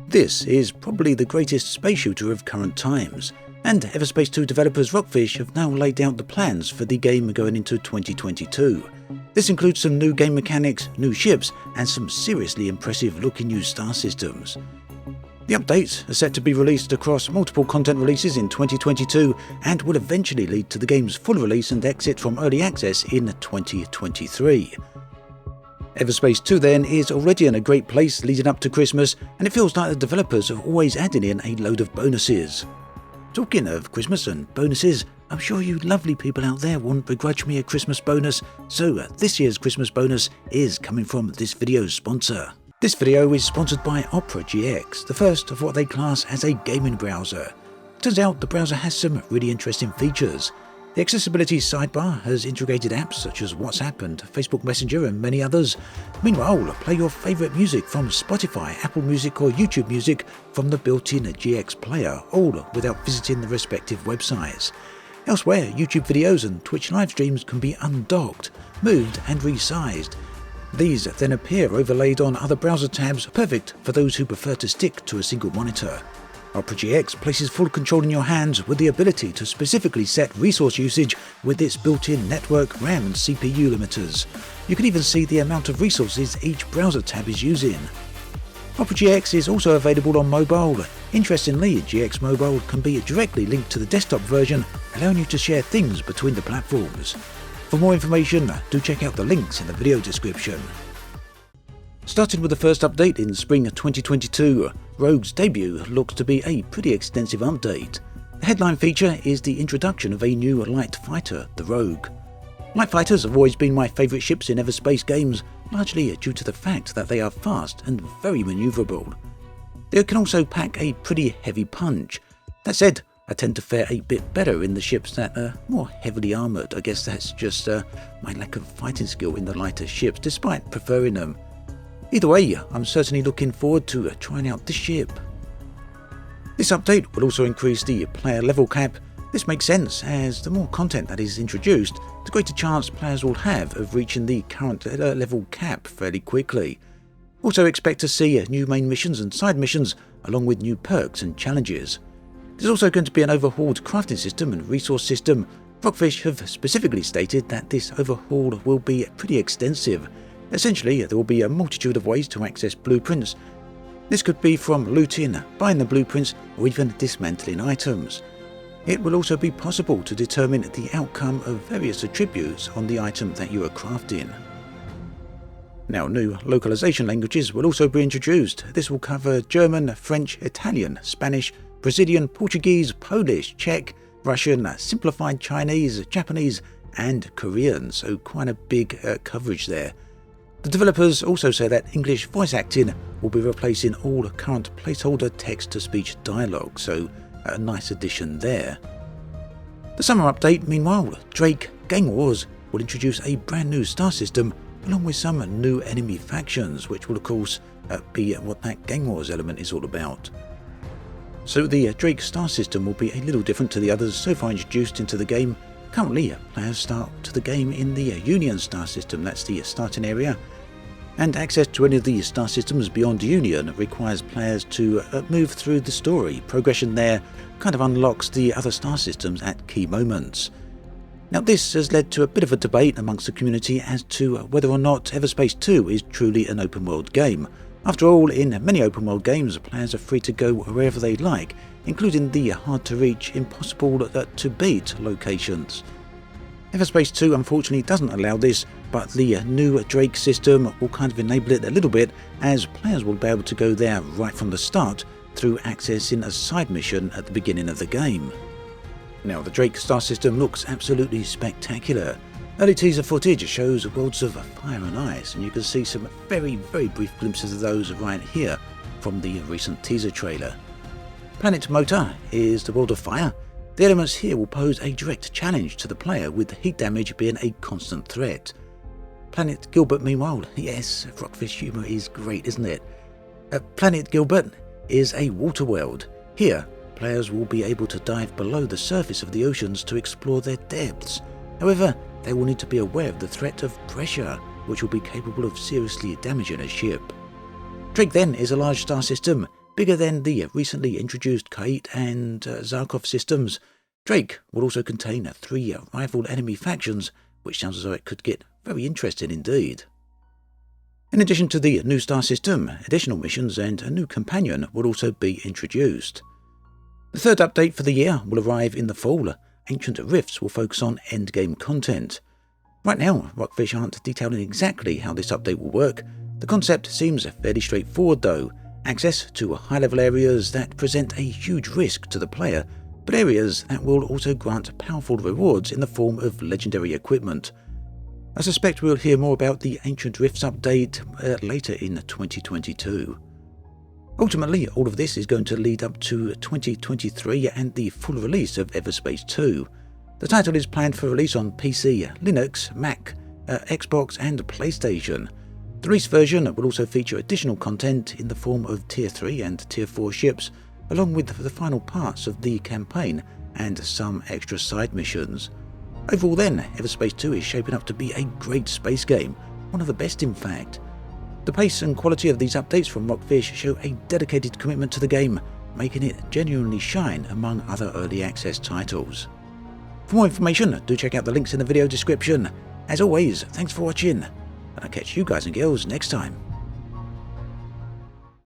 This is probably the greatest space shooter of current times, and Everspace 2 developers Rockfish have now laid out the plans for the game going into 2022. This includes some new game mechanics, new ships, and some seriously impressive looking new star systems. The updates are set to be released across multiple content releases in 2022 and will eventually lead to the game's full release and exit from early access in 2023. Everspace 2 then is already in a great place leading up to Christmas, and it feels like the developers have always added in a load of bonuses. Talking of Christmas and bonuses, I'm sure you lovely people out there won't begrudge me a Christmas bonus, so this year's Christmas bonus is coming from this video's sponsor. This video is sponsored by Opera GX, the first of what they class as a gaming browser. Turns out the browser has some really interesting features. The accessibility sidebar has integrated apps such as WhatsApp and Facebook Messenger and many others. Meanwhile, play your favourite music from Spotify, Apple Music or YouTube Music from the built-in GX player, all without visiting the respective websites. Elsewhere, YouTube videos and Twitch live streams can be undocked, moved and resized. These then appear overlaid on other browser tabs, perfect for those who prefer to stick to a single monitor. Opera GX places full control in your hands with the ability to specifically set resource usage with its built-in network, RAM and CPU limiters. You can even see the amount of resources each browser tab is using. Opera GX is also available on mobile. Interestingly, GX Mobile can be directly linked to the desktop version, allowing you to share things between the platforms. For more information, do check out the links in the video description. Starting with the first update in spring 2022, Rogue's debut looks to be a pretty extensive update. The headline feature is the introduction of a new light fighter, the Rogue. Light fighters have always been my favourite ships in Everspace games, largely due to the fact that they are fast and very manoeuvrable. They can also pack a pretty heavy punch. That said, I tend to fare a bit better in the ships that are more heavily armoured. I guess that's just my lack of fighting skill in the lighter ships, despite preferring them. Either way, I'm certainly looking forward to trying out this ship. This update will also increase the player level cap. This makes sense, as the more content that is introduced, the greater chance players will have of reaching the current level cap fairly quickly. Also expect to see new main missions and side missions, along with new perks and challenges. There's also going to be an overhauled crafting system and resource system. Rockfish have specifically stated that this overhaul will be pretty extensive. Essentially, there will be a multitude of ways to access blueprints. This could be from looting, buying the blueprints, or even dismantling items. It will also be possible to determine the outcome of various attributes on the item that you are crafting. Now, new localization languages will also be introduced. This will cover German, French, Italian, Spanish, Brazilian, Portuguese, Polish, Czech, Russian, simplified Chinese, Japanese, and Korean, so quite a big coverage there. The developers also say that English voice acting will be replacing all current placeholder text-to-speech dialogue, so a nice addition there. The summer update, meanwhile, Drake Gang Wars will introduce a brand new star system along with some new enemy factions, which will of course be what that Gang Wars element is all about. So the Drake star system will be a little different to the others so far introduced into the game. Currently, players start the game in the Union star system, that's the starting area, and access to any of the star systems beyond Union requires players to move through the story. Progression there kind of unlocks the other star systems at key moments. Now, this has led to a bit of a debate amongst the community as to whether or not Everspace 2 is truly an open world game. After all, in many open world games, players are free to go wherever they like, including the hard-to-reach, impossible-to-beat locations. Everspace 2 unfortunately doesn't allow this, but the new Drake system will kind of enable it a little bit, as players will be able to go there right from the start through accessing a side mission at the beginning of the game. Now, the Drake star system looks absolutely spectacular. Early teaser footage shows worlds of fire and ice, and you can see some very brief glimpses of those right here from the recent teaser trailer. Planet Motor is the world of fire. The elements here will pose a direct challenge to the player, with heat damage being a constant threat. Planet Gilbert, meanwhile, yes, Rockfish humour is great, isn't it? Planet Gilbert is a water world. Here, players will be able to dive below the surface of the oceans to explore their depths. However, they will need to be aware of the threat of pressure, which will be capable of seriously damaging a ship. Drake then is a large star system, bigger than the recently introduced Kate and Zarkov systems. Drake will also contain 3 rival enemy factions, which sounds as though it could get very interesting indeed. In addition to the new star system, additional missions and a new companion will also be introduced. The third update for the year will arrive in the fall. Ancient Rifts will focus on endgame content. Right now, Rockfish aren't detailing exactly how this update will work. The concept seems fairly straightforward though. Access to high-level areas that present a huge risk to the player, but areas that will also grant powerful rewards in the form of legendary equipment. I suspect we'll hear more about the Ancient Rifts update later in 2022. Ultimately, all of this is going to lead up to 2023 and the full release of Everspace 2. The title is planned for release on PC, Linux, Mac, Xbox and PlayStation. The release version will also feature additional content in the form of Tier 3 and Tier 4 ships, along with the final parts of the campaign and some extra side missions. Overall then, Everspace 2 is shaping up to be a great space game, one of the best in fact. The pace and quality of these updates from Rockfish show a dedicated commitment to the game, making it genuinely shine among other early access titles. For more information, do check out the links in the video description. As always, thanks for watching, and I'll catch you guys and girls next time.